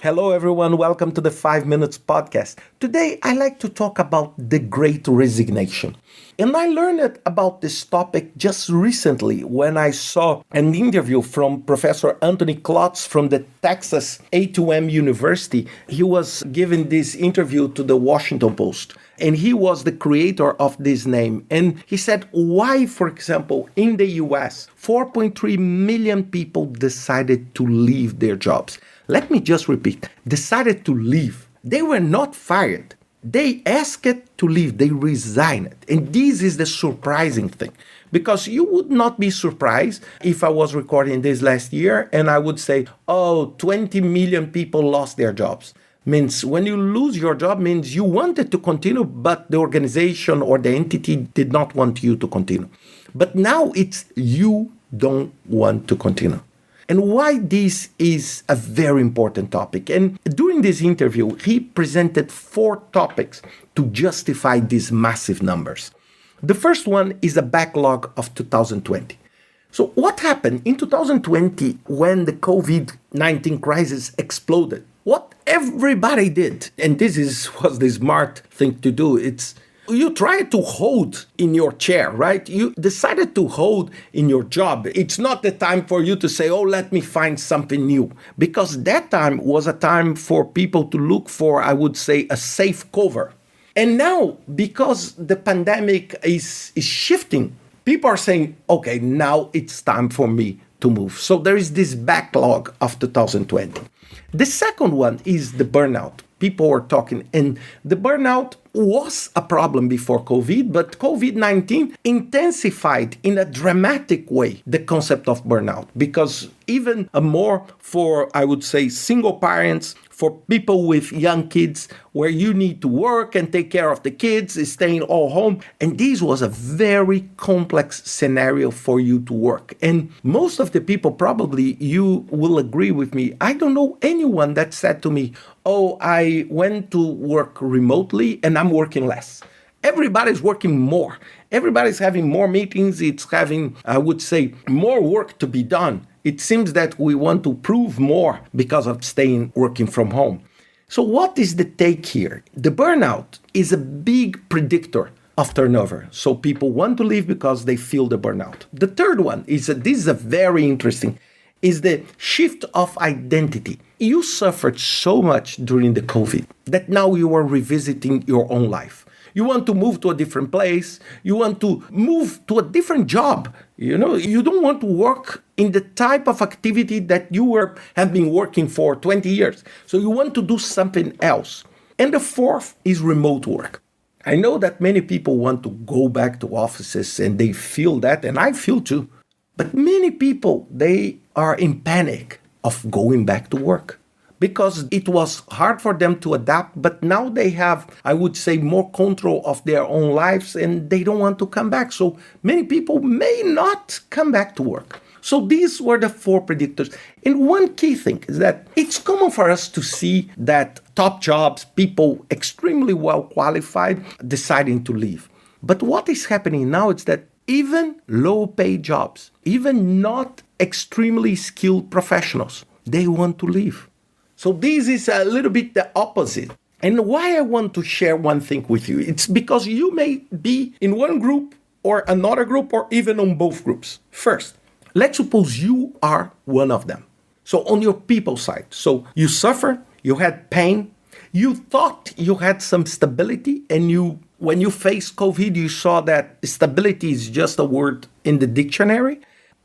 Hello, everyone. Welcome to the 5 Minutes Podcast. Today, I like to talk about the Great Resignation. And I learned about this topic just recently when I saw an interview from Professor Anthony Klotz from the Texas A&M University. He was giving this interview to the Washington Post. And he was the creator of this name. And he said why, for example, in the US, 4.3 million people decided to leave their jobs. Let me just repeat, decided to leave. They were not fired. They asked to leave. They resigned. And this is the surprising thing. Because you would not be surprised if I was recording this last year and I would say, 20 million people lost their jobs. Means when you lose your job means you wanted to continue, but the organization or the entity did not want you to continue. But now it's you don't want to continue. And why this is a very important topic. And during this interview, he presented 4 topics to justify these massive numbers. The first one is a backlog of 2020. So what happened in 2020 when the COVID-19 crisis exploded? What everybody did, and was the smart thing to do, you try to hold in your chair, right? You decided to hold in your job. It's not the time for you to say, let me find something new. Because that time was a time for people to look for, I would say, a safe cover. And now, because the pandemic is shifting, people are saying, okay, now it's time for me to move. So there is this backlog of 2020. The second one is the burnout. People were talking, and the burnout was a problem before COVID, but COVID-19 intensified in a dramatic way the concept of burnout, because even more for, I would say, single parents, for people with young kids, where you need to work and take care of the kids, staying all home. And this was a very complex scenario for you to work. And most of the people, probably you will agree with me, I don't know anyone that said to me, I went to work remotely and I'm working less. Everybody's working more. Everybody's having more meetings. It's having, I would say, more work to be done. It seems that we want to prove more because of working from home. So what is the take here? The burnout is a big predictor of turnover. So people want to leave because they feel the burnout. The third one is this is a very interesting, is the shift of identity. You suffered so much during the COVID that now you are revisiting your own life. You want to move to a different place. You want to move to a different job. You don't want to work in the type of activity that you have been working for 20 years. So you want to do something else. And the fourth is remote work. I know that many people want to go back to offices and they feel that, and I feel too. But many people, they are in panic of going back to work, because it was hard for them to adapt, but now they have, I would say, more control of their own lives and they don't want to come back. So many people may not come back to work. So these were the 4 predictors. And one key thing is that it's common for us to see that top jobs, people extremely well qualified, deciding to leave. But what is happening now is that even low-paid jobs, even not extremely skilled professionals, they want to leave. So this is a little bit the opposite. And why I want to share one thing with you, it's because you may be in one group or another group or even on both groups. First, let's suppose you are one of them. So on your people side, so you suffer, you had pain, you thought you had some stability, and when you faced COVID, you saw that stability is just a word in the dictionary,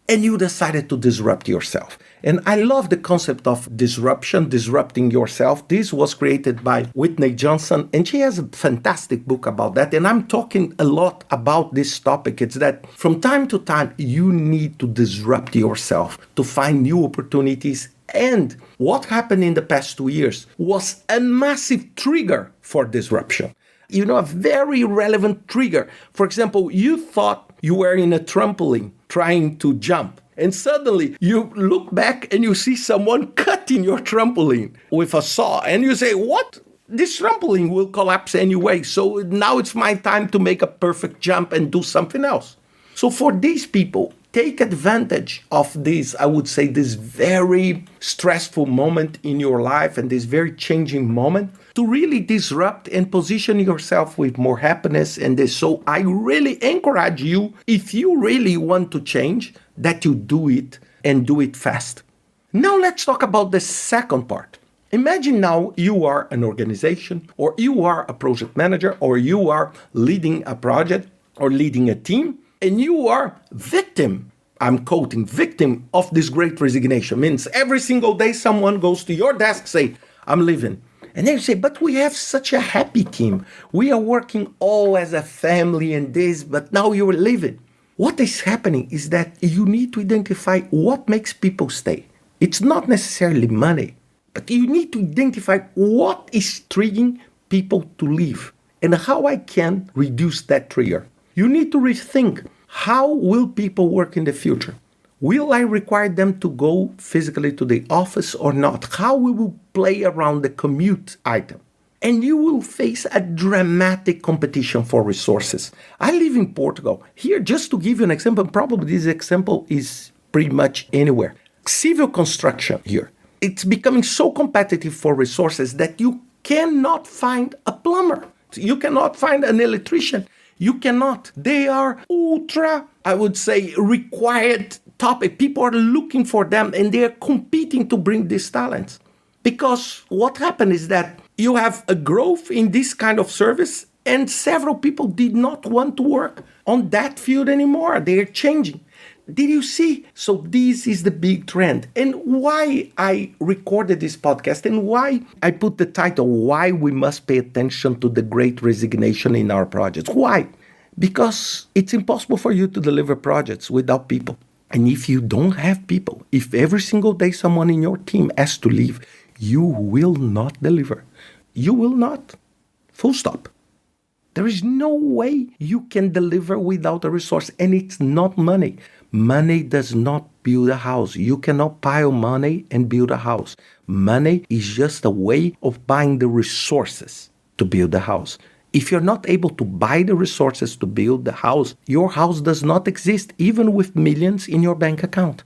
and you decided to disrupt yourself. And I love the concept of disrupting yourself. This was created by Whitney Johnson, and she has a fantastic book about that. And I'm talking a lot about this topic. It's that from time to time, you need to disrupt yourself to find new opportunities. And what happened in the past 2 years was a massive trigger for disruption. A very relevant trigger. For example, you thought you were in a trampoline trying to jump. And suddenly you look back and you see someone cutting your trampoline with a saw. And you say, what? This trampoline will collapse anyway. So now it's my time to make a perfect jump and do something else. So for these people, take advantage of this, I would say, this very stressful moment in your life and this very changing moment to really disrupt and position yourself with more happiness and this. So I really encourage you, if you really want to change, that you do it and do it fast. Now let's talk about the second part. Imagine now you are an organization, or you are a project manager, or you are leading a project or leading a team, and you are victim, I'm quoting, victim of this great resignation. Means every single day someone goes to your desk, say, I'm leaving. And then you say, but we have such a happy team. We are working all as a family and this, but now you're leaving. What is happening is that you need to identify what makes people stay. It's not necessarily money, but you need to identify what is triggering people to leave and how I can reduce that trigger. You need to rethink, how will people work in the future? Will I require them to go physically to the office or not? How we will play around the commute item? And you will face a dramatic competition for resources. I live in Portugal. Here, just to give you an example, probably this example is pretty much anywhere. Civil construction here. It's becoming so competitive for resources that you cannot find a plumber. You cannot find an electrician. You cannot. They are ultra, I would say, required topic. People are looking for them and they are competing to bring these talents. Because what happened is that you have a growth in this kind of service and several people did not want to work on that field anymore. They are changing. Did you see? So this is the big trend. And why I recorded this podcast and why I put the title, Why We Must Pay Attention to the Great Resignation in Our Projects. Why? Because it's impossible for you to deliver projects without people. And if you don't have people, if every single day someone in your team has to leave, you will not deliver. You will not. Full stop. There is no way you can deliver without a resource, and it's not money. Money does not build a house. You cannot pile money and build a house. Money is just a way of buying the resources to build a house. If you're not able to buy the resources to build the house, your house does not exist, even with millions in your bank account.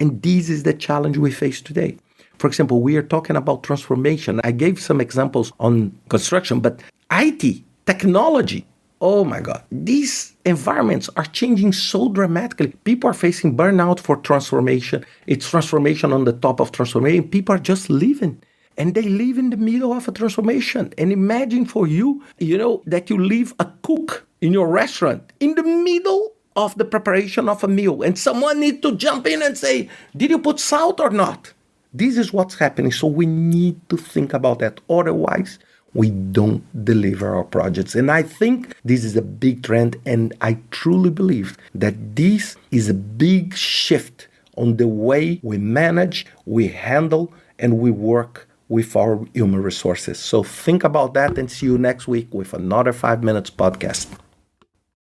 And this is the challenge we face today. For example, we are talking about transformation. I gave some examples on construction, but IT, technology, oh my God, these environments are changing so dramatically. People are facing burnout for transformation. It's transformation on the top of transformation. People are just leaving. And they live in the middle of a transformation. And imagine for you, that you leave a cook in your restaurant in the middle of the preparation of a meal. And someone needs to jump in and say, did you put salt or not? This is what's happening. So we need to think about that. Otherwise, we don't deliver our projects. And I think this is a big trend. And I truly believe that this is a big shift on the way we manage, we handle, and we work with our human resources. So think about that and see you next week with another 5 Minutes podcast.